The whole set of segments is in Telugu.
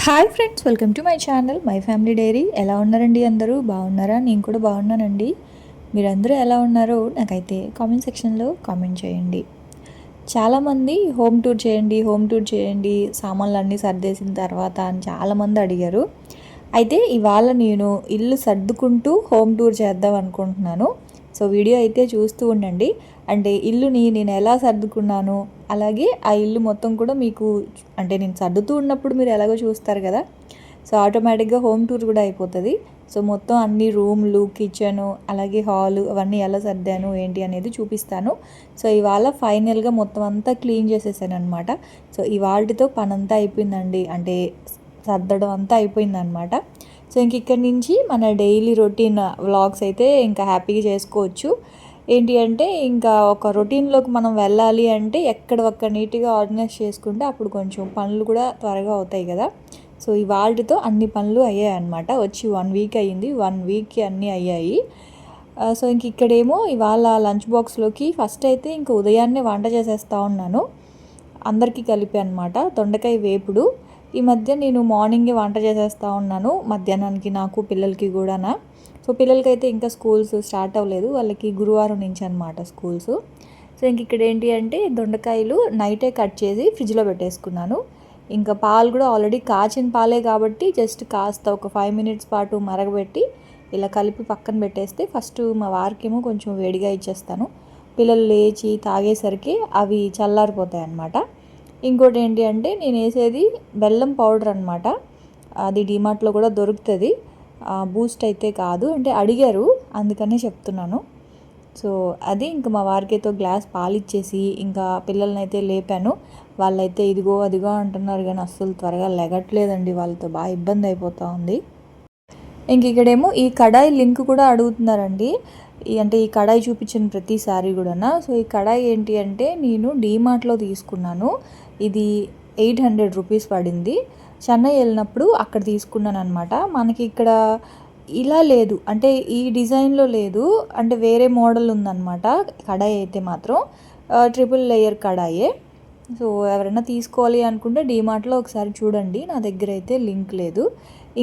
Hi friends, welcome to my channel my family dairy. ఎలా ఉన్నారండి? అందరూ బాగున్నారా? నేను కూడా బాగున్నానండి. మీరందరూ ఎలా ఉన్నారో నాకైతే కామెంట్ సెక్షన్లో కామెంట్ చేయండి. చాలామంది హోమ్ టూర్ చేయండి, హోమ్ టూర్ చేయండి, సామాన్లు అన్నీ సర్దేసిన తర్వాత అని చాలామంది అడిగారు. అయితే ఇవాళ నేను ఇల్లు సర్దుకుంటూ హోమ్ టూర్ చేద్దాం అనుకుంటున్నాను. సో వీడియో అయితే చూస్తూ ఉండండి. అంటే ఇల్లుని నేను ఎలా సర్దుకున్నాను, అలాగే ఆ ఇల్లు మొత్తం కూడా మీకు అంటే నేను సర్దుతూ ఉన్నప్పుడు మీరు ఎలాగో చూస్తారు కదా, సో ఆటోమేటిక్గా హోమ్ టూర్ కూడా అయిపోతుంది. సో మొత్తం అన్ని రూమ్లు, కిచెను, అలాగే హాలు అవన్నీ ఎలా సర్దాను ఏంటి అనేది చూపిస్తాను. సో ఇవాళ ఫైనల్గా మొత్తం అంతా క్లీన్ చేసేసాను అనమాట. సో ఇవాళతో పని అంతా అయిపోయిందండి, అంటే సర్దడం అంతా అయిపోయిందనమాట. సో ఇంక ఇక్కడి నుంచి మన డైలీ రొటీన్ వ్లాగ్స్ అయితే ఇంకా హ్యాపీగా చేసుకోవచ్చు. ఏంటి అంటే ఇంకా ఒక రొటీన్లోకి మనం వెళ్ళాలి అంటే ఎక్కడ ఒక్క నీట్గా ఆర్గనైజ్ చేసుకుంటే అప్పుడు కొంచెం పనులు కూడా త్వరగా అవుతాయి కదా. సో ఇవాళతో అన్ని పనులు అయ్యాయి అనమాట. వచ్చి 1 వీక్ అయ్యింది, 1 వీక్కి అన్నీ అయ్యాయి. సో ఇంక ఇక్కడేమో ఇవాళ లంచ్ బాక్స్లోకి ఫస్ట్ అయితే ఇంక ఉదయాన్నే వంట చేసేస్తూ ఉన్నాను, అందరికీ కలిపి అనమాట. దొండకాయ వేపుడు ఈ మధ్య నేను మార్నింగే వంట చేసేస్తూ ఉన్నాను, మధ్యాహ్నానికి నాకు పిల్లలకి కూడానా. సో పిల్లలకైతే ఇంకా స్కూల్స్ స్టార్ట్ అవ్వలేదు, వాళ్ళకి గురువారం నుంచి అనమాట స్కూల్స్. సో ఇంక ఇక్కడ ఏంటి అంటే దొండకాయలు నైటే కట్ చేసి ఫ్రిడ్జ్లో పెట్టేసుకున్నాను. ఇంకా పాలు కూడా ఆల్రెడీ కాచిన పాలే కాబట్టి జస్ట్ కాస్త ఒక 5 మినిట్స్ పాటు మరగబెట్టి ఇలా కలిపి పక్కన పెట్టేస్తే ఫస్ట్ మా వారికేమో కొంచెం వేడిగా ఇచ్చేస్తాను. పిల్లలు లేచి తాగేసరికి అవి చల్లారిపోతాయి అన్నమాట. ఇంకోటి ఏంటి అంటే నేను వేసేది బెల్లం పౌడర్ అనమాట. అది డిమార్ట్లో కూడా దొరుకుతుంది, బూస్ట్ అయితే కాదు, అంటే అడిగారు అందుకనే చెప్తున్నాను. సో అది ఇంకా మా వారికైతే గ్లాస్ పాలు ఇచ్చేసి ఇంకా పిల్లల్ని అయితే లేపాను. వాళ్ళైతే ఇదిగో అదిగో అంటున్నారు కానీ అస్సలు త్వరగా లెగట్లేదండి, వాళ్ళతో బాగా ఇబ్బంది అయిపోతూ ఉంది. ఇంక ఇక్కడేమో ఈ కడాయి లింక్ కూడా అడుగుతున్నారండి, అంటే ఈ కడాయి చూపించిన ప్రతిసారి కూడా. సో ఈ కడాయి ఏంటి అంటే నేను డీమార్ట్లో తీసుకున్నాను, ఇది 800 రూపీస్ పడింది. చెన్నై వెళ్ళినప్పుడు అక్కడ తీసుకున్నాను అనమాట. మనకి ఇక్కడ ఇలా లేదు, అంటే ఈ డిజైన్లో లేదు, అంటే వేరే మోడల్ ఉందన్నమాట. కడాయి అయితే మాత్రం ట్రిపుల్ లేయర్ కడాయే. సో ఎవరైనా తీసుకోవాలి అనుకుంటే డీమార్ట్లో ఒకసారి చూడండి, నా దగ్గర అయితే లింక్ లేదు.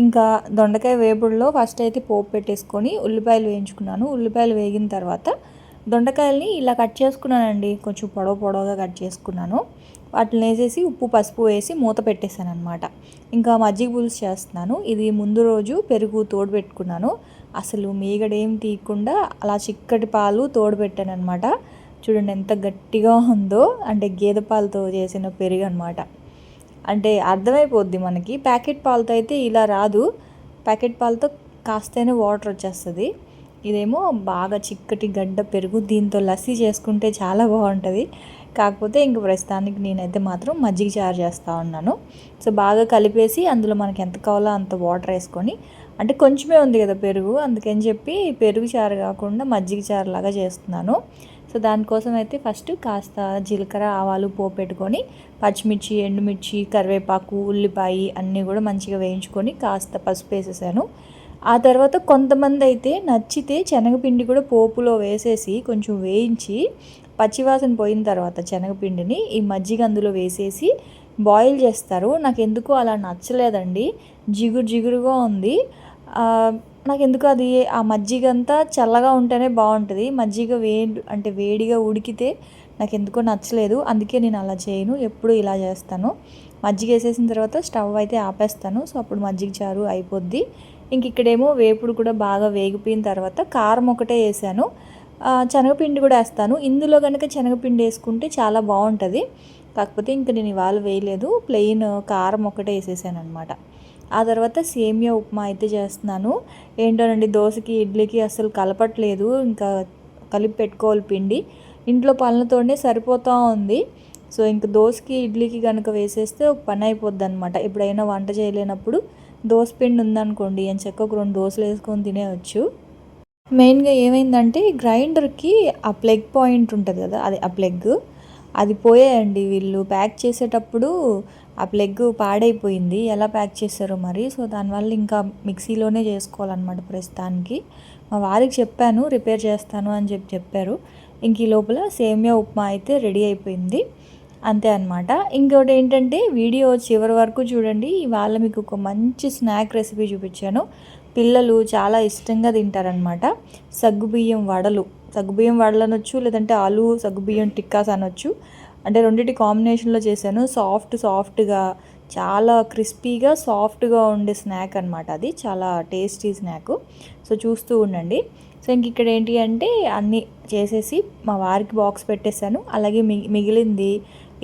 ఇంకా దొండకాయ వేపుడులో ఫస్ట్ అయితే పోపు పెట్టేసుకొని ఉల్లిపాయలు వేయించుకున్నాను. ఉల్లిపాయలు వేగిన తర్వాత దొండకాయల్ని ఇలా కట్ చేసుకున్నానండి, కొంచెం పొడవుగా కట్ చేసుకున్నాను. వాటిని వేసేసి ఉప్పు పసుపు వేసి మూత పెట్టేశాను అనమాట. ఇంకా మజ్జిగ పులుసు చేస్తున్నాను. ఇది ముందు రోజు పెరుగు తోడు పెట్టుకున్నాను, అసలు మీగడేం తీయకుండా అలా చిక్కటి పాలు తోడు పెట్టాను అనమాట. చూడండి ఎంత గట్టిగా ఉందో, అంటే గేదె పాలతో చేసిన పెరుగు అనమాట. అంటే అర్థమైపోద్ది మనకి, ప్యాకెట్ పాలతో అయితే ఇలా రాదు, ప్యాకెట్ పాలతో కాస్తేనే వాటర్ వచ్చేస్తుంది. ఇదేమో బాగా చిక్కటి గడ్డ పెరుగు, దీంతో లస్సీ చేసుకుంటే చాలా బాగుంటుంది. కాకపోతే ఇంక ప్రస్తుతానికి నేనైతే మాత్రం మజ్జిగ చారు చేస్తూ ఉన్నాను. సో బాగా కలిపేసి అందులో మనకి ఎంత కావాలో అంత వాటర్ వేసుకొని, అంటే కొంచెమే ఉంది కదా పెరుగు, అందుకని చెప్పి పెరుగు చారు కాకుండా మజ్జిగ చారు లాగా చేస్తున్నాను. సో దానికోసం అయితే ఫస్ట్ కాస్త జీలకర్ర ఆవాలు పోపు పెట్టుకొని పచ్చిమిర్చి, ఎండుమిర్చి, కరివేపాకు, ఉల్లిపాయ అన్నీ కూడా మంచిగా వేయించుకొని కాస్త పసుపు వేసేసాను. ఆ తర్వాత కొంతమంది అయితే నచ్చితే శనగపిండి కూడా పోపులో వేసేసి కొంచెం వేయించి పచ్చివాసన పోయిన తర్వాత శనగపిండిని ఈ మజ్జిగ అందులో వేసేసి బాయిల్ చేస్తారు. నాకు ఎందుకో అలా నచ్చలేదండి, జిగురుగా ఉంది. నాకు ఎందుకు అది ఆ మజ్జిగ అంతా చల్లగా ఉంటేనే బాగుంటుంది, మజ్జిగ అంటే వేడిగా ఉడికితే నాకు ఎందుకో నచ్చలేదు, అందుకే నేను అలా చేయను, ఎప్పుడు ఇలా చేస్తాను. మజ్జిగ వేసేసిన తర్వాత స్టవ్ అయితే ఆపేస్తాను. సో అప్పుడు మజ్జిగ చారు అయిపోద్ది. ఇంక ఇక్కడేమో వేపుడు కూడా బాగా వేగిపోయిన తర్వాత కారం ఒకటే వేసాను, శనగపిండి కూడా వేస్తాను. ఇందులో కనుక శనగపిండి వేసుకుంటే చాలా బాగుంటుంది, కాకపోతే ఇంక నేను ఇవాళ వేయలేదు, ప్లెయిన్ కారం ఒకటే వేసేసాను అనమాట. ఆ తర్వాత సేమియా ఉప్మా అయితే చేస్తున్నాను. ఏంటోనండి దోశకి ఇడ్లీకి అస్సలు కలపట్లేదు, ఇంకా కలిపి పెట్టుకోవాలి పిండి, ఇంట్లో పనులతోనే సరిపోతూ ఉంది. సో ఇంక దోశకి ఇడ్లీకి కనుక వేసేస్తే ఒక పని అయిపోద్ది అనమాట. ఎప్పుడైనా వంట చేయలేనప్పుడు దోశ పిండి ఉందనుకోండి అని చెక్క ఒక 2 దోశలు వేసుకొని తినేయచ్చు. మెయిన్గా ఏమైందంటే గ్రైండర్కి ఆ ప్లగ్ పాయింట్ ఉంటుంది కదా, అది ఆ ప్లగ్ అది పోయాయండి. వీళ్ళు ప్యాక్ చేసేటప్పుడు ఆ ప్లగ్ పాడైపోయింది, ఎలా ప్యాక్ చేశారో మరి. సో దానివల్ల ఇంకా మిక్సీలోనే చేసుకోవాలన్నమాట ప్రస్తుతానికి. మా వారికి చెప్పాను రిపేర్ చేస్తాను అని చెప్పారు. ఇంక ఈ లోపల సేమియా ఉప్మా అయితే రెడీ అయిపోయింది. అంతే అనమాట. ఇంకోటి ఏంటంటే వీడియో చివరి వరకు చూడండి. ఇవాళ మీకు ఒక మంచి స్నాక్ రెసిపీ చూపించాను. పిల్లలు చాలా ఇష్టంగా తింటారనమాట. సగ్గుబియ్యం వడలు. సగ్గుబియ్యం వడలు అనొచ్చు, లేదంటే ఆలు సగ్గుబియ్యం టిక్కాస్ అనొచ్చు. అంటే రెండిటి కాంబినేషన్లో చేశాను. సాఫ్ట్గా చాలా క్రిస్పీగా సాఫ్ట్గా ఉండే స్నాక్ అనమాట. అది చాలా టేస్టీ స్నాక్. సో చూస్తూ ఉండండి. సో ఇంక ఇక్కడ ఏంటి అంటే అన్నీ చేసేసి మా వారికి బాక్స్ పెట్టేశాను. అలాగే మిగిలింది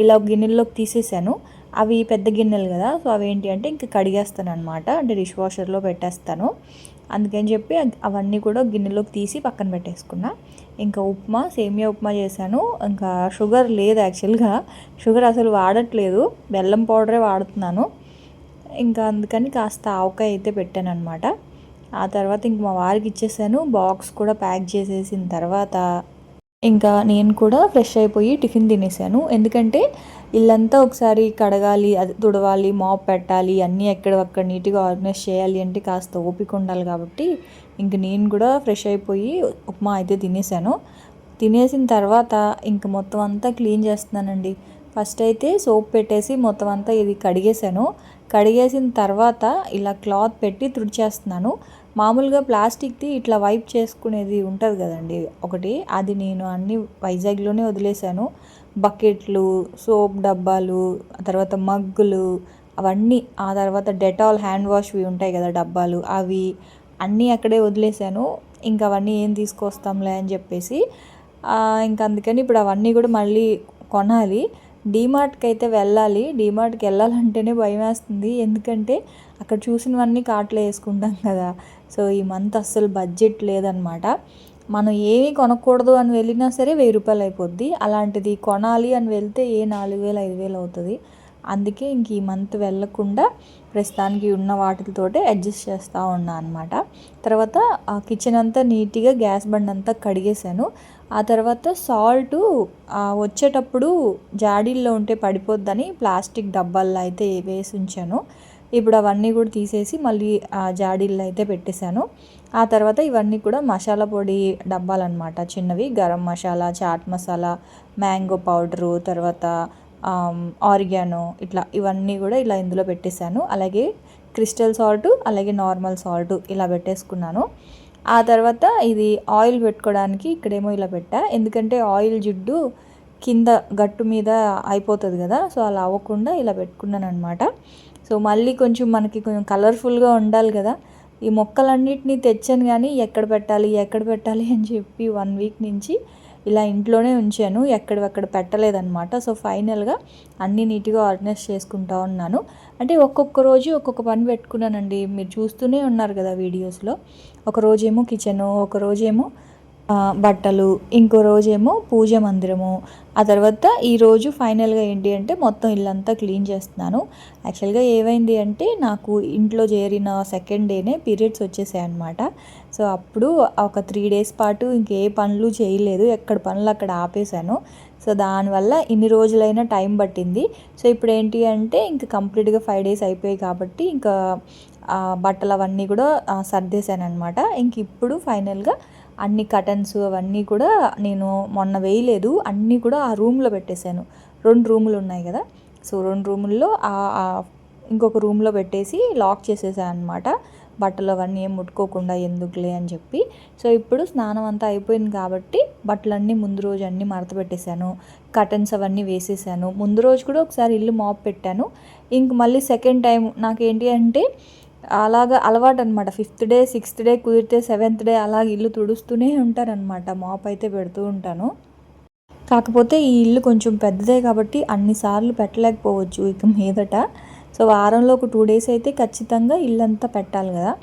ఇలా గిన్నెల్లోకి తీసేసాను. అవి పెద్ద గిన్నెలు కదా, సో అవి ఏంటి అంటే ఇంక కడిగేస్తాను అనమాట. అంటే డిష్ వాషర్లో పెట్టేస్తాను. అందుకని చెప్పి అవన్నీ కూడా గిన్నెలోకి తీసి పక్కన పెట్టేసుకున్నా. ఇంకా ఉప్మా, సేమియా ఉప్మా చేశాను. ఇంకా షుగర్ లేదు, యాక్చువల్గా షుగర్ అసలు వాడట్లేదు, బెల్లం పౌడరే వాడుతున్నాను. ఇంకా అందుకని కాస్త ఆవకాయ అయితే పెట్టాను అనమాట. ఆ తర్వాత ఇంక మా వారికి ఇచ్చేసాను. బాక్స్ కూడా ప్యాక్ చేసేసిన తర్వాత ఇంకా నేను కూడా ఫ్రెష్ అయిపోయి టిఫిన్ తినేసాను. ఎందుకంటే ఇల్లంతా ఒకసారి కడగాలి, అది తుడవాలి, మాప్ పెట్టాలి, అన్నీ ఎక్కడక్కడ నీట్గా ఆర్గనైజ్ చేయాలి అంటే కాస్త ఓపిక ఉండాలి కాబట్టి ఇంక నేను కూడా ఫ్రెష్ అయిపోయి ఉప్మా అయితే తినేసాను. తినేసిన తర్వాత ఇంక మొత్తం అంతా క్లీన్ చేస్తున్నానండి. ఫస్ట్ అయితే సోప్ పెట్టేసి మొత్తం అంతా ఇది కడిగేసాను. కడిగేసిన తర్వాత ఇలా క్లాత్ పెట్టి తుడిచేస్తున్నాను. మామూలుగా ప్లాస్టిక్ది ఇట్లా వైప్ చేసుకునేది ఉంటుంది కదండి ఒకటి, అది నేను అన్నీ వైజాగ్లోనే వదిలేశాను. బకెట్లు, సోప్ డబ్బాలు, ఆ తర్వాత మగ్గులు, అవన్నీ, ఆ తర్వాత డెటాల్ హ్యాండ్ వాష్వి ఉంటాయి కదా డబ్బాలు, అవి అన్నీ అక్కడే వదిలేశాను. ఇంకా అవన్నీ ఏం తీసుకొస్తాంలే అని చెప్పేసి ఇంకా అందుకని ఇప్పుడు అవన్నీ కూడా మళ్ళీ కొనాలి. డీమార్ట్కి అయితే వెళ్ళాలి. డీమార్ట్కి వెళ్ళాలంటేనే భయం వేస్తుంది. ఎందుకంటే అక్కడ చూసినవన్నీ కార్ట్లో వేసుకుంటాం కదా. సో ఈ మంత్ అస్సలు బడ్జెట్ లేదనమాట. మనం ఏమీ కొనకూడదు అని వెళ్ళినా సరే 1000 రూపాయలు అయిపోద్ది. అలాంటిది కొనాలి అని వెళ్తే 4000 5000 అవుతుంది. అందుకే ఇంక ఈ మంత్ వెళ్ళకుండా ప్రస్తుతానికి ఉన్న వాటితోటే అడ్జస్ట్ చేస్తూ ఉన్నా అనమాట. తర్వాత ఆ కిచెన్ అంతా నీట్గా గ్యాస్ బండ్ అంతా కడిగేశాను. ఆ తర్వాత సాల్టు వచ్చేటప్పుడు జాడీల్లో ఉంటే పడిపోద్దని ప్లాస్టిక్ డబ్బాల్లో అయితే వేసి ఉంచాను. ఇప్పుడు అవన్నీ కూడా తీసేసి మళ్ళీ ఆ జాడీల్లో అయితే పెట్టేశాను. ఆ తర్వాత ఇవన్నీ కూడా మసాలా పొడి డబ్బాలన్నమాట, చిన్నవి. గరం మసాలా, చాట్ మసాలా, మ్యాంగో పౌడరు, తర్వాత ఆరిగానో, ఇట్లా ఇవన్నీ కూడా ఇలా ఇందులో పెట్టేశాను. అలాగే క్రిస్టల్ సాల్ట్, అలాగే నార్మల్ సాల్ట్ ఇలా పెట్టేసుకున్నాను. ఆ తర్వాత ఇది ఆయిల్ పెట్టుకోవడానికి ఇక్కడేమో ఇలా పెట్టా. ఎందుకంటే ఆయిల్ జిడ్డు కింద గట్టు మీద అయిపోతుంది కదా, సో అలా అవ్వకుండా ఇలా పెట్టుకున్నాను అనమాట. సో మళ్ళీ కొంచెం మనకి కొంచెం కలర్ఫుల్గా ఉండాలి కదా. ఈ మొక్కలన్నిటినీ తెచ్చాను కానీ ఎక్కడ పెట్టాలి అని చెప్పి 1 వీక్ నుంచి ఇలా ఇంట్లోనే ఉంచాను, ఎక్కడెక్కడ పెట్టలేదన్నమాట. సో ఫైనల్గా అన్నీ నీట్గా ఆర్గనైజ్ చేసుకుంటూ ఉన్నాను. అంటే ఒక్కొక్క రోజు ఒక్కొక్క పని పెట్టుకున్నానండి. మీరు చూస్తూనే ఉన్నారు కదా వీడియోస్లో. ఒక రోజేమో కిచెను, ఒక రోజేమో బట్టలు, ఇంకో రోజేమో పూజ మందిరము. ఆ తర్వాత ఈరోజు ఫైనల్గా ఏంటి అంటే మొత్తం ఇల్లంతా క్లీన్ చేస్తున్నాను. యాక్చువల్గా ఏమైంది అంటే నాకు ఇంట్లో చేరిన సెకండ్ డేనే పీరియడ్స్ వచ్చేసాయి అనమాట. సో అప్పుడు ఒక 3 డేస్ పాటు ఇంకే పనులు చేయలేదు, ఎక్కడ పనులు అక్కడ ఆపేశాను. సో దానివల్ల ఇన్ని రోజులైనా టైం పట్టింది. సో ఇప్పుడు ఏంటి అంటే ఇంక కంప్లీట్గా 5 డేస్ అయిపోయాయి కాబట్టి ఇంకా బట్టలు అవన్నీ కూడా సర్దేశాను అనమాట. ఇంక ఇప్పుడు ఫైనల్గా అన్ని కటన్స్ అవన్నీ కూడా నేను మొన్న వేయలేదు, అన్నీ కూడా ఆ రూమ్లో పెట్టేశాను. 2 రూములు ఉన్నాయి కదా, సో 2 రూముల్లో ఇంకొక రూమ్లో పెట్టేసి లాక్ చేసేసాను అనమాట. బట్టలు అవన్నీ ఏం ముట్టుకోకుండా ఎందుకులే అని చెప్పి. సో ఇప్పుడు స్నానం అంతా అయిపోయింది కాబట్టి బట్టలన్నీ ముందు రోజు అన్నీ మడత పెట్టేశాను. కటన్స్ అవన్నీ వేసేసాను. ముందు రోజు కూడా ఒకసారి ఇల్లు మాప్ పెట్టాను. ఇంక మళ్ళీ సెకండ్ టైం నాకేంటి అంటే అలాగా అలవాటు అనమాట. 5th డే 6th డే కుదిరితే 7th డే అలా ఇల్లు తుడుస్తూనే ఉంటారనమాట. మాప్ అయితే పెడుతూ ఉంటాను. కాకపోతే ఈ ఇల్లు కొంచెం పెద్దదే కాబట్టి అన్నిసార్లు పెట్టలేకపోవచ్చు ఇక మీదట. సో వారంలో ఒక 2 డేస్ అయితే ఖచ్చితంగా ఇల్లంతా పెట్టాలి కదా.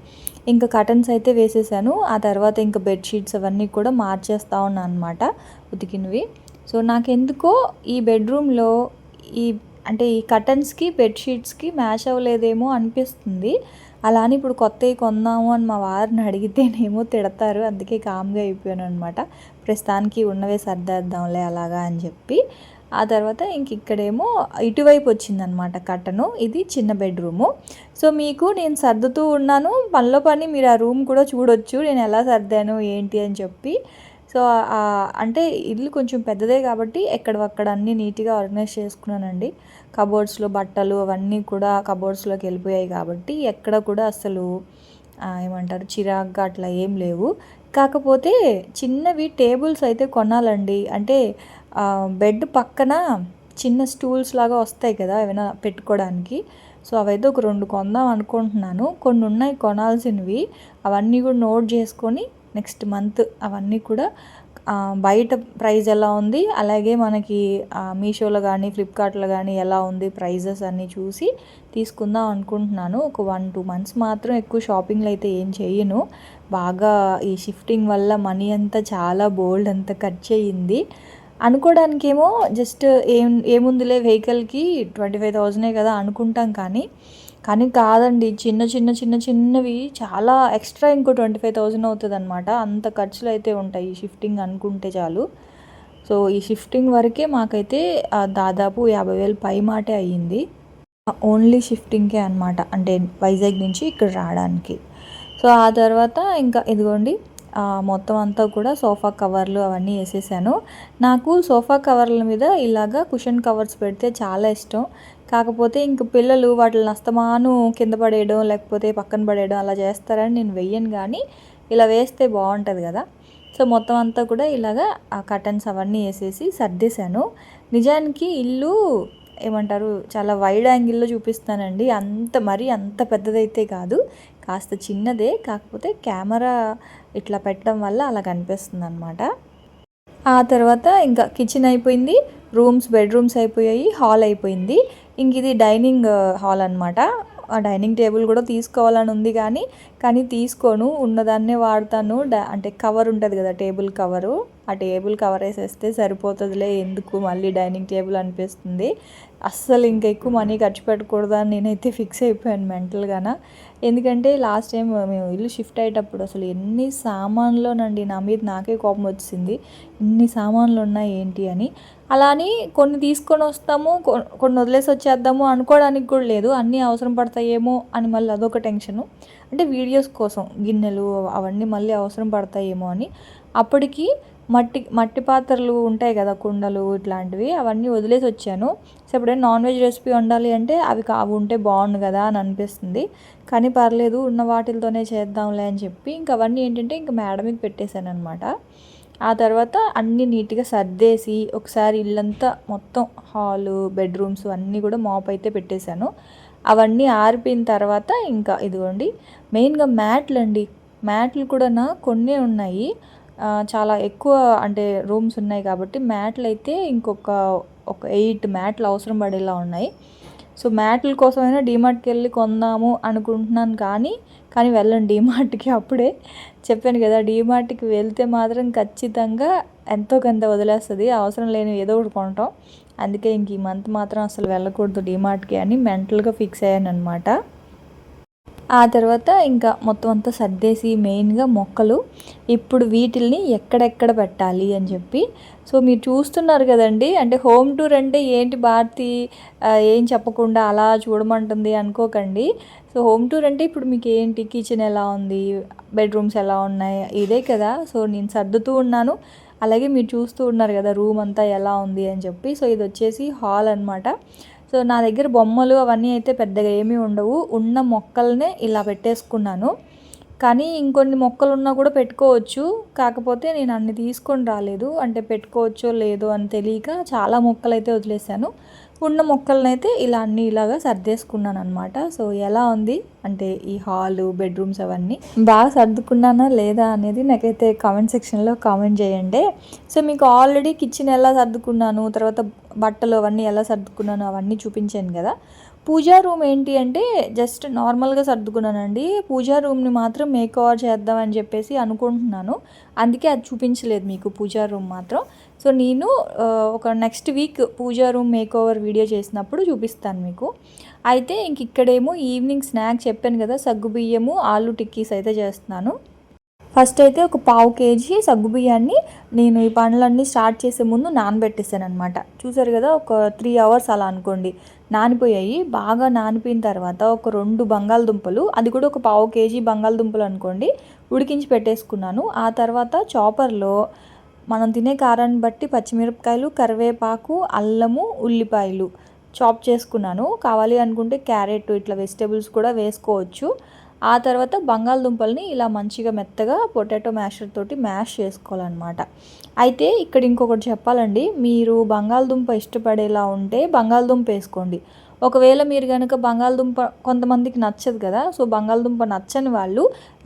ఇంకా కటన్స్ అయితే వేసేసాను. ఆ తర్వాత ఇంకా బెడ్షీట్స్ అవన్నీ కూడా మార్చేస్తూ ఉన్నాను అనమాట, ఉతికినవి. సో నాకెందుకో ఈ బెడ్రూమ్లో ఈ కటన్స్కి బెడ్షీట్స్కి మ్యాచ్ అవ్వలేదేమో అనిపిస్తుంది. అలా అని ఇప్పుడు కొత్తవి కొందాము అని మా వారిని అడిగితేనేమో తిడతారు. అందుకే కామ్గా అయిపోయాను అనమాట. ప్రస్తుతానికి ఉన్నవే సర్దేద్దాంలే అలాగా అని చెప్పి. ఆ తర్వాత ఇక్కడేమో ఇటువైపు వచ్చిందనమాట కట్టను. ఇది చిన్న బెడ్రూము. సో మీకు నేను సర్దుతూ ఉన్నాను, పనిలో పని మీరు ఆ రూమ్ కూడా చూడొచ్చు నేను ఎలా సర్దాను ఏంటి అని చెప్పి. సో అంటే ఇల్లు కొంచెం పెద్దదే కాబట్టి ఎక్కడక్కడ అన్నీ నీట్గా ఆర్గనైజ్ చేసుకున్నానండి. కబోర్డ్స్లో బట్టలు అవన్నీ కూడా కబోర్డ్స్లోకి వెళ్ళిపోయాయి కాబట్టి ఎక్కడ కూడా అసలు ఏమంటారు చిరాగ్గా అట్లా ఏం లేవు. కాకపోతే చిన్నవి టేబుల్స్ అయితే కొనాలండి. అంటే బెడ్ పక్కన చిన్న స్టూల్స్ లాగా వస్తాయి కదా ఏమైనా పెట్టుకోవడానికి. సో అవైతే ఒక 2 కొందాం అనుకుంటున్నాను. కొన్ని ఉన్నాయి కొనాల్సినవి. అవన్నీ కూడా నోట్ చేసుకొని నెక్స్ట్ మంత్ అవన్నీ కూడా బయట ప్రైస్ ఎలా ఉంది, అలాగే మనకి మీషోలో కానీ ఫ్లిప్కార్ట్లో కానీ ఎలా ఉంది ప్రైజెస్ అన్నీ చూసి తీసుకుందాం అనుకుంటున్నాను. ఒక 1-2 మంత్స్ మాత్రం ఎక్కువ షాపింగ్లు అయితే ఏం చేయను. బాగా ఈ షిఫ్టింగ్ వల్ల మనీ అంతా చాలా బోల్డ్ అంతా ఖర్చు అయ్యింది. అనుకోవడానికేమో జస్ట్ ఏముందిలే వెహికల్కి 25,000 కదా అనుకుంటాం, కానీ కాదండి. చిన్నవి చాలా ఎక్స్ట్రా ఇంకో 25,000 అవుతుంది అనమాట. అంత ఖర్చులు అయితే ఉంటాయి ఈ షిఫ్టింగ్ అనుకుంటే చాలు. సో ఈ షిఫ్టింగ్ వరకే మాకైతే దాదాపు 50,000 పై మాటే అయ్యింది. ఓన్లీ షిఫ్టింగ్కే అనమాట, అంటే వైజాగ్ నుంచి ఇక్కడ రావడానికి. సో ఆ తర్వాత ఇంకా ఇదిగోండి మొత్తం అంతా కూడా సోఫా కవర్లు అవన్నీ వేసేసాను. నాకు సోఫా కవర్ల మీద ఇలాగా కుషన్ కవర్స్ పెడితే చాలా ఇష్టం. కాకపోతే ఇంక పిల్లలు వాటిని అస్తమాను కింద పడేయడం లేకపోతే పక్కన పడేయడం అలా చేస్తారని నేను వెయ్యను, కానీ ఇలా వేస్తే బాగుంటుంది కదా. సో మొత్తం అంతా కూడా ఇలాగా ఆ కర్టన్స్ అవన్నీ వేసేసి సర్దేశాను. నిజానికి ఇల్లు ఏమంటారు చాలా వైడ్ యాంగిల్లో చూపిస్తానండి. అంత పెద్దదైతే కాదు, కాస్త చిన్నదే. కాకపోతే కెమెరా ఇట్లా పెట్టడం వల్ల అలా కనిపిస్తుంది అనమాట. ఆ తర్వాత ఇంకా కిచెన్ అయిపోయింది, బెడ్రూమ్స్ అయిపోయాయి, హాల్ అయిపోయింది. ఇంక ఇది డైనింగ్ హాల్ అనమాట. ఆ డైనింగ్ టేబుల్ కూడా తీసుకోవాలని ఉంది, కానీ తీసుకోను, ఉన్నదాన్నే వాడతాను. అంటే కవర్ ఉంటుంది కదా టేబుల్ కవరు, ఆ టేబుల్ కవర్ వేసేస్తే సరిపోతుందిలే, ఎందుకు మళ్ళీ డైనింగ్ టేబుల్ అనిపిస్తుంది. అస్సలు ఇంకా ఎక్కువ మనీ ఖర్చు పెట్టకూడదని నేనైతే ఫిక్స్ అయిపోయాను మెంటల్గాన. ఎందుకంటే లాస్ట్ టైం మేము ఇల్లు షిఫ్ట్ అయ్యేటప్పుడు అసలు ఎన్ని సామాన్లోనండి, నా మీద నాకే కోపం వచ్చింది, ఇన్ని సామాన్లు ఉన్నాయి ఏంటి అని. అలా అని కొన్ని తీసుకొని వస్తాము, కొన్ని వదిలేసి వచ్చేద్దాము అనుకోవడానికి కూడా లేదు. అన్నీ అవసరం పడతాయేమో అని మళ్ళీ అదొక టెన్షను. అంటే వీడియోస్ కోసం గిన్నెలు అవన్నీ మళ్ళీ అవసరం పడతాయేమో అని. అప్పటికి మట్టి పాత్రలు ఉంటాయి కదా, కుండలు ఇట్లాంటివి, అవన్నీ వదిలేసి వచ్చాను. సో ఎప్పుడైనా నాన్ వెజ్ రెసిపీ వండాలి అంటే అవి ఉంటే బాగుండు కదా అని అనిపిస్తుంది. కానీ పర్లేదు, ఉన్న వాటితోనే చేద్దాంలే అని చెప్పి ఇంక అవన్నీ ఏంటంటే ఇంక మేడ మీద పెట్టేశాను అనమాట. ఆ తర్వాత అన్నీ నీట్గా సర్దేసి ఒకసారి ఇల్లంతా మొత్తం హాలు బెడ్రూమ్స్ అన్నీ కూడా మాప్ అయితే పెట్టేశాను. అవన్నీ ఆరిపోయిన తర్వాత ఇంకా ఇదిగోండి మెయిన్గా మ్యాట్లు కూడా కొన్నే ఉన్నాయి. చాలా ఎక్కువ అంటే రూమ్స్ ఉన్నాయి కాబట్టి మ్యాట్లు అయితే ఒక 8 మ్యాట్లు అవసరం పడేలా ఉన్నాయి. సో మ్యాట్ల కోసమైనా డీమార్ట్కి వెళ్ళి కొందాము అనుకుంటున్నాను, కానీ వెళ్ళండి డీమార్ట్కి. అప్పుడే చెప్పాను కదా, డీమార్ట్కి వెళ్తే మాత్రం ఖచ్చితంగా ఎంతో కొంత వదిలేస్తుంది, అవసరం లేని ఏదో ఒకటి కొంటాం. అందుకే ఇంక ఈ మంత్ మాత్రం అసలు వెళ్ళకూడదు డీమార్ట్కి అని మెంటల్గా ఫిక్స్ అయ్యాను అనమాట. ఆ తర్వాత ఇంకా మొత్తం అంతా సర్దేసి మెయిన్గా మొక్కలు ఇప్పుడు వీటిల్ని ఎక్కడెక్కడ పెట్టాలి అని చెప్పి. సో మీరు చూస్తున్నారు కదండి, అంటే హోమ్ టూర్ అంటే ఏంటి భారతి ఏం చెప్పకుండా అలా చూడమంటుంది అనుకోకండి. సో హోమ్ టూర్ అంటే ఇప్పుడు మీకు ఏంటి, కిచెన్ ఎలా ఉంది, బెడ్రూమ్స్ ఎలా ఉన్నాయి, ఇదే కదా. సో నేను సర్దుతూ ఉన్నాను, అలాగే మీరు చూస్తూ ఉన్నారు కదా రూమ్ అంతా ఎలా ఉంది అని చెప్పి. సో ఇది వచ్చేసి హాల్ అనమాట. సో నా దగ్గర బొమ్మలు అవన్నీ అయితే పెద్దగా ఏమీ ఉండవు, ఉన్న మొక్కలనే ఇలా పెట్టేసుకున్నాను. కానీ ఇంకొన్ని మొక్కలు ఉన్నా కూడా పెట్టుకోవచ్చు, కాకపోతే నేను అన్ని తీసుకొని రాలేదు, అంటే పెట్టుకోవచ్చో లేదో అని తెలియక చాలా మొక్కలు అయితే వదిలేసాను. ఉన్న మొక్కలనైతే ఇలాగా సర్దేసుకున్నాను అనమాట. సో ఎలా ఉంది అంటే ఈ హాలు బెడ్రూమ్స్ అవన్నీ బాగా సర్దుకున్నానా లేదా అనేది నాకైతే కామెంట్ సెక్షన్లో కామెంట్ చేయండి. సో మీకు ఆల్రెడీ కిచెన్ ఎలా సర్దుకున్నాను, తర్వాత బట్టలు అవన్నీ ఎలా సర్దుకున్నాను అవన్నీ చూపించాను కదా. పూజా రూమ్ ఏంటి అంటే జస్ట్ నార్మల్గా సర్దుకున్నానండి. పూజా రూమ్ని మాత్రం మేక్ ఓవర్ చేద్దామని చెప్పేసి అనుకుంటున్నాను, అందుకే అది చూపించలేదు మీకు పూజా రూమ్ మాత్రం. సో నేను ఒక నెక్స్ట్ వీక్ పూజా రూమ్ మేక్ ఓవర్ వీడియో చేసినప్పుడు చూపిస్తాను మీకు. అయితే ఇంక ఇక్కడేమో ఈవినింగ్ స్నాక్ చెప్పాను కదా, సగ్గుబియ్యము ఆలు టిక్కీస్ అయితే చేస్తున్నాను. ఫస్ట్ అయితే ఒక 1/2 kg సగ్గుబియ్యాన్ని నేను ఈ పనులన్నీ స్టార్ట్ చేసే ముందు నానబెట్టేసాను అనమాట. చూసారు కదా, ఒక 3 hours అలా అనుకోండి నానిపోయాయి. బాగా నానిపోయిన తర్వాత ఒక 2 బంగాళదుంపలు, అది కూడా ఒక 1/2 kg బంగాళదుంపలు అనుకోండి, ఉడికించి పెట్టేసుకున్నాను. ఆ తర్వాత చాపర్లో మనం తినే కారాన్ని బట్టి పచ్చిమిరపకాయలు, కరివేపాకు, అల్లము, ఉల్లిపాయలు చాప్ చేసుకున్నాను. కావాలి అనుకుంటే క్యారెట్ ఇట్లా వెజిటేబుల్స్ కూడా వేసుకోవచ్చు. ఆ తర్వాత బంగాళదుంపల్ని ఇలా మంచిగా మెత్తగా పొటాటో మ్యాషర్ తోటి మ్యాష్ చేసుకోవాలన్నమాట. అయితే ఇక్కడ ఇంకొకటి చెప్పాలండి, మీరు బంగాళదుంప ఇష్టపడేలా ఉంటే బంగాళదుంప వేసుకోండి. ఒకవేళ మీరు కనుక బంగాళదుంప కొంతమందికి నచ్చదు కదా, సో బంగాళదుంప నచ్చని వాళ్ళు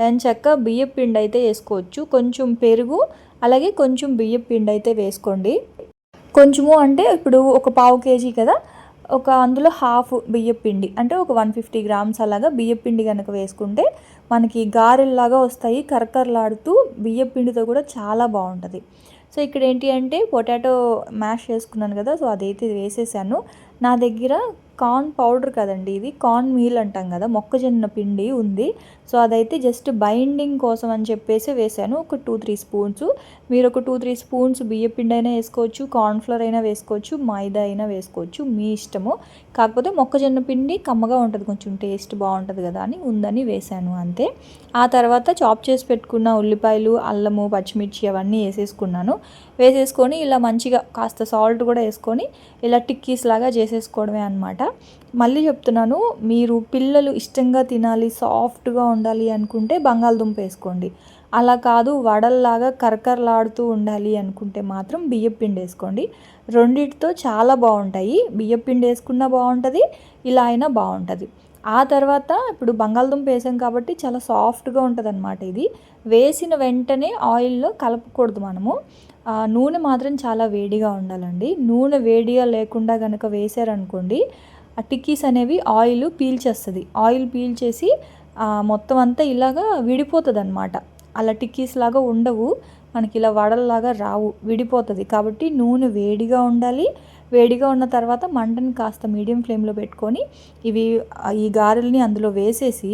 ఎంచక్కా బియ్యపు పిండి అయితే వేసుకోవచ్చు. కొంచెం పెరుగు అలాగే కొంచెం బియ్యపు పిండి అయితే వేసుకోండి. కొంచెము అంటే ఇప్పుడు ఒక పావు కేజీ కదా, ఒక అందులో హాఫ్ బియ్యపు పిండి అంటే ఒక 150 గ్రామ్స్ అలాగా బియ్యపు పిండి కనుక వేసుకుంటే మనకి గారెల్లాగా వస్తాయి. కరకరలాడుతూ బియ్యపు పిండితో కూడా చాలా బాగుంటుంది. సో ఇక్కడ ఏంటి అంటే పొటాటో మ్యాష్ చేసుకున్నాను కదా, సో అదైతే వేసేసాను. నా దగ్గర కార్న్ పౌడర్ కదండి, ఇది కార్న్ మీల్ అంటాం కదా, మొక్కజొన్న పిండి ఉంది. సో అదైతే జస్ట్ బైండింగ్ కోసం అని చెప్పేసి వేసాను, ఒక 2-3 స్పూన్స్. మీరు ఒక 2-3 స్పూన్స్ బియ్యం పిండి అయినా వేసుకోవచ్చు, కార్న్ఫ్లోర్ అయినా వేసుకోవచ్చు, మైదా అయినా వేసుకోవచ్చు, మీ ఇష్టము. కాకపోతే మొక్కజొన్న పిండి కమ్మగా ఉంటుంది, కొంచెం టేస్ట్ బాగుంటుంది కదా అని ఉందని వేసాను అంతే. ఆ తర్వాత చాప్ చేసి పెట్టుకున్న ఉల్లిపాయలు, అల్లము, పచ్చిమిర్చి అవన్నీ వేసేసుకొని ఇలా మంచిగా కాస్త సాల్ట్ కూడా వేసుకొని ఇలా టిక్కీస్ లాగా చేసేసుకోవడమే అనమాట. మళ్ళీ చెప్తున్నాను, మీరు పిల్లలు ఇష్టంగా తినాలి, సాఫ్ట్గా ఉండాలి అనుకుంటే బంగాళదుంప వేసుకోండి. అలా కాదు వడల్లాగా కరకరలాడుతూ ఉండాలి అనుకుంటే మాత్రం బియ్యం పిండి వేసుకోండి. రెండిటితో చాలా బాగుంటాయి. బియ్యం పిండి వేసుకున్నా బాగుంటుంది, ఇలా అయినా బాగుంటుంది. ఆ తర్వాత ఇప్పుడు బంగాళదుంప వేసాం కాబట్టి చాలా సాఫ్ట్గా ఉంటుంది అనమాట. ఇది వేసిన వెంటనే ఆయిల్లో కలపకూడదు మనము. నూనె మాత్రం చాలా వేడిగా ఉండాలండి. నూనె వేడిగా లేకుండా కనుక వేసారనుకోండి, ఆ టిక్కీస్ అనేవి ఆయిల్ పీల్చేస్తుంది. ఆయిల్ పీల్చేసి మొత్తం అంతా ఇలాగా విడిపోతుంది అనమాట. అలా టిక్కీస్ లాగా ఉండవు, మనకి ఇలా వడల్లాగా రావు, విడిపోతుంది. కాబట్టి నూనె వేడిగా ఉండాలి. వేడిగా ఉన్న తర్వాత మంటని కాస్త మీడియం ఫ్లేమ్లో పెట్టుకొని ఈ గారెల్ని అందులో వేసేసి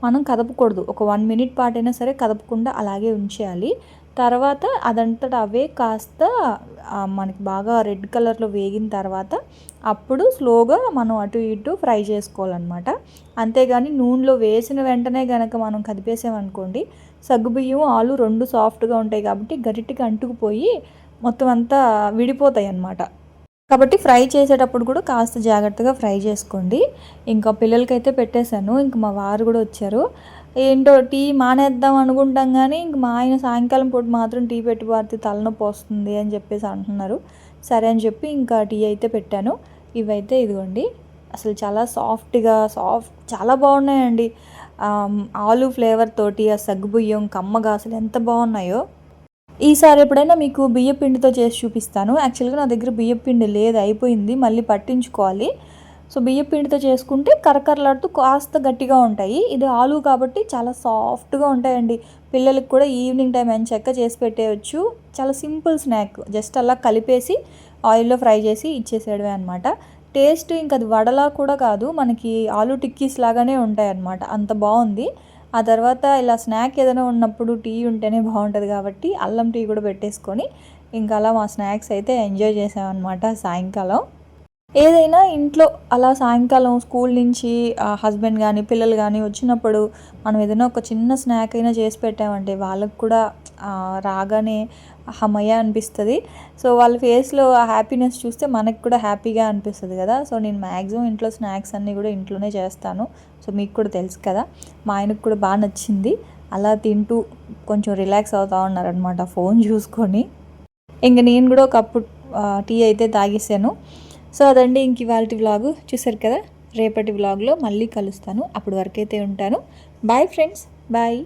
మనం కదపకూడదు. ఒక 1 మినిట్ పాటైనా సరే కదపకుండా అలాగే ఉంచేయాలి. తర్వాత అదంతటా అవే కాస్త మనకి బాగా రెడ్ కలర్లో వేగిన తర్వాత అప్పుడు స్లోగా మనం అటు ఇటు ఫ్రై చేసుకోవాలన్నమాట. అంతేగాని నూనెలో వేసిన వెంటనే కనుక మనం కదిపేసామనుకోండి, సగ్గుబియ్యం ఆలు 2 సాఫ్ట్గా ఉంటాయి కాబట్టి గరిటికి అంటుకుపోయి మొత్తం అంతా విడిపోతాయి అన్నమాట. కాబట్టి ఫ్రై చేసేటప్పుడు కూడా కాస్త జాగ్రత్తగా ఫ్రై చేసుకోండి. ఇంకా పిల్లలకైతే పెట్టేశాను. ఇంక మా వారు కూడా వచ్చారు. ఏంటో టీ మానేద్దాం అనుకుంటాం కానీ ఇంక మా ఆయన సాయంకాలం పూట మాత్రం టీ పెట్టి పారితే తలనొప్పి వస్తుంది అని చెప్పేసి అంటున్నారు. సరే అని చెప్పి ఇంకా టీ అయితే పెట్టాను. ఇవైతే ఇదిగోండి, అసలు చాలా చాలా బాగున్నాయండి. ఆలు ఫ్లేవర్ తోటి ఆ సగ్గుబియ్యం కమ్మగా అసలు ఎంత బాగున్నాయో. ఈసారి ఎప్పుడైనా మీకు బియ్యం పిండితో చేసి చూపిస్తాను. యాక్చువల్గా నా దగ్గర బియ్యం పిండి లేదు, అయిపోయింది, మళ్ళీ పట్టించుకోవాలి. సో బియ్యం పిండితో చేసుకుంటే కరకరలాడుతూ కాస్త గట్టిగా ఉంటాయి. ఇది ఆలు కాబట్టి చాలా సాఫ్ట్గా ఉంటాయండి. పిల్లలకి కూడా ఈవినింగ్ టైం ఎంచక్కా చేసి పెట్టేయచ్చు. చాలా సింపుల్ స్నాక్, జస్ట్ అలా కలిపేసి ఆయిల్లో ఫ్రై చేసి ఇచ్చేసేయడమే అనమాట. టేస్ట్ ఇంకా అది వడలా కూడా కాదు, మనకి ఆలు టిక్కీస్ లాగానే ఉంటాయి అన్నమాట. అంత బాగుంది. ఆ తర్వాత ఇలా స్నాక్ ఏదైనా ఉన్నప్పుడు టీ ఉంటేనే బాగుంటుంది కాబట్టి అల్లం టీ కూడా పెట్టేసుకొని ఇంకా అలా మా స్నాక్స్ అయితే ఎంజాయ్ చేసామన్నమాట. సాయంకాలం ఏదైనా ఇంట్లో అలా సాయంకాలం స్కూల్ నుంచి హస్బెండ్ కానీ పిల్లలు కానీ వచ్చినప్పుడు మనం ఏదైనా ఒక చిన్న స్నాక్ అయినా చేసి పెట్టామంటే వాళ్ళకు కూడా రాగానే హమయ్య అనిపిస్తుంది. సో వాళ్ళ ఫేస్లో ఆ హ్యాపీనెస్ చూస్తే మనకు కూడా హ్యాపీగా అనిపిస్తుంది కదా. సో నేను మ్యాక్సిమం ఇంట్లో స్నాక్స్ అన్నీ కూడా ఇంట్లోనే చేస్తాను. సో మీకు కూడా తెలుసు కదా. మా ఆయనకు కూడా బాగా నచ్చింది. అలా తింటూ కొంచెం రిలాక్స్ అవుతూ ఉన్నారనమాట ఫోన్ చూసుకొని. ఇంక నేను కూడా ఒక కప్పు టీ అయితే తాగేసాను. సో అదండి ఇంక ఇవాల్టి వ్లాగు చూసారు కదా. రేపటి వ్లాగ్లో మళ్ళీ కలుస్తాను. అప్పటి వరకైతే ఉంటాను. Bye friends, bye.